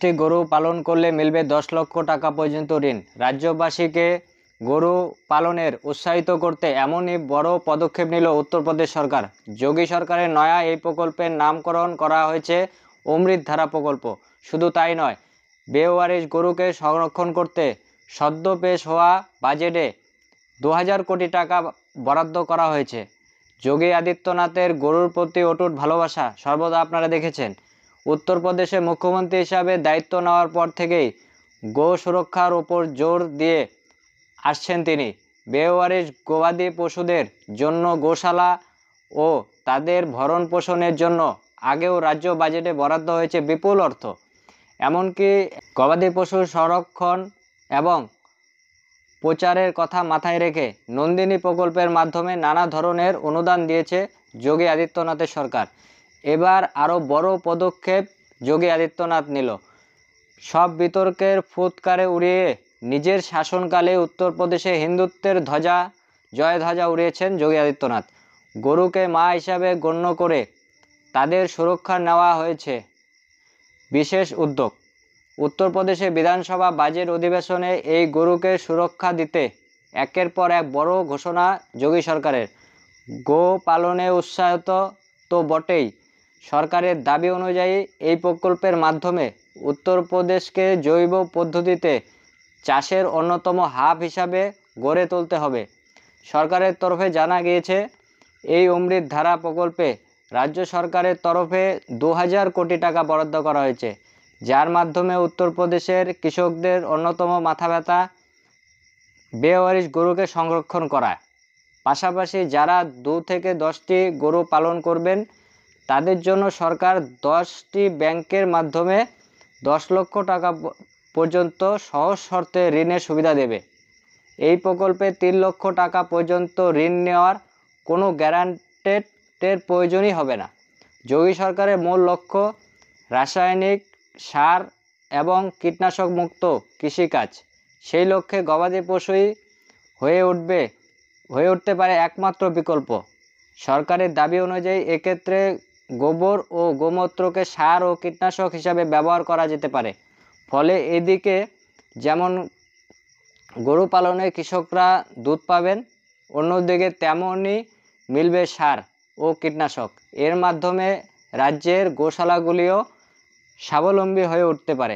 10টি গরু পালন করলে মিলবে 10 লক্ষ টাকা পর্যন্ত ঋণ। রাজ্যবাসীকে গরু পালনের উৎসাহিত করতে এমনই বড় পদক্ষেপ নিল উত্তরপ্রদেশ সরকার। যোগী সরকারের নয়া এই প্রকল্পের নামকরণ করা হয়েছে অমৃত ধারা প্রকল্প। শুধু তাই নয়, বেওয়ারিশ গরুকে সংরক্ষণ করতে সদ্য পেশ হওয়া বাজেটে 2000 কোটি টাকা বরাদ্দ করা হয়েছে। যোগী আদিত্যনাথের গরুর প্রতি অটুট ভালোবাসা সর্বদা আপনারা দেখেছেন। উত্তরপ্রদেশের মুখ্যমন্ত্রী হিসাবে দায়িত্ব নেওয়ার পর থেকেই গো সুরক্ষার উপর জোর দিয়ে আসছেন তিনি। বেওয়ারিশ গবাদি পশুদের জন্য গোশালা ও তাদের ভরণ পোষণের জন্য আগেও রাজ্য বাজেটে বরাদ্দ হয়েছে বিপুল অর্থ। এমনকি গবাদি পশুর সংরক্ষণ এবং প্রচারের কথা মাথায় রেখে নন্দিনী প্রকল্পের মাধ্যমে নানা ধরনের অনুদান দিয়েছে যোগী আদিত্যনাথের সরকার। এবার আরও বড় পদক্ষেপ যোগী আদিত্যনাথ নিল। সব বিতর্কের ফুৎকারে উড়িয়ে নিজের শাসনকালে উত্তরপ্রদেশে হিন্দুত্বের জয় ধ্বজা উড়িয়েছেন যোগী আদিত্যনাথ। গরুকে মা হিসাবে গণ্য করে তাদের সুরক্ষা নেওয়া হয়েছে বিশেষ উদ্যোগ। উত্তরপ্রদেশে বিধানসভা বাজেট অধিবেশনে এই গরুকে সুরক্ষা দিতে একের পর এক বড় ঘোষণা যোগী সরকারের। গো পালনে উৎসাহিত তো বটেই, সরকারের দাবি অনুযায়ী এই প্রকল্পের মাধ্যমে উত্তরপ্রদেশকে জৈব পদ্ধতিতে চাষের অন্যতম হাব হিসাবে গড়ে তুলতে হবে। সরকারের তরফে জানা গিয়েছে, এই অমৃত ধারা প্রকল্পে রাজ্য সরকারের তরফে 2000 কোটি টাকা বরাদ্দ করা হয়েছে, যার মাধ্যমে উত্তরপ্রদেশের কৃষকদের অন্যতম মাথা ব্যথা বেওয়ারিশ গরুকে সংরক্ষণ করা। পাশাপাশি যারা 2 থেকে 10টি গরু পালন করবেন তাদের জন্য সরকার 10টি ব্যাংকের মাধ্যমে 10 লক্ষ টাকা পর্যন্ত সহজ শর্তে ঋণের সুবিধা দেবে। এই প্রকল্পে 3 লক্ষ টাকা পর্যন্ত ঋণ নেওয়ার কোনো গ্যারান্টের প্রয়োজনই হবে না। যোগী সরকারের মূল লক্ষ্য রাসায়নিক সার এবং কীটনাশক মুক্ত কৃষিকাজ। সেই লক্ষ্যে গবাদি পশুই হয়ে উঠতে পারে একমাত্র বিকল্প। সরকারের দাবি অনুযায়ী এক্ষেত্রে গোবর ও গোমূত্রকে সার ও কীটনাশক হিসাবে ব্যবহার করা যেতে পারে। ফলে এদিকে যেমন গরু পালনে কৃষকরা দুধ পাবেন, অন্যদিকে তেমনই মিলবে সার ও কীটনাশক। এর মাধ্যমে রাজ্যের গোশালাগুলিও স্বাবলম্বী হয়ে উঠতে পারে।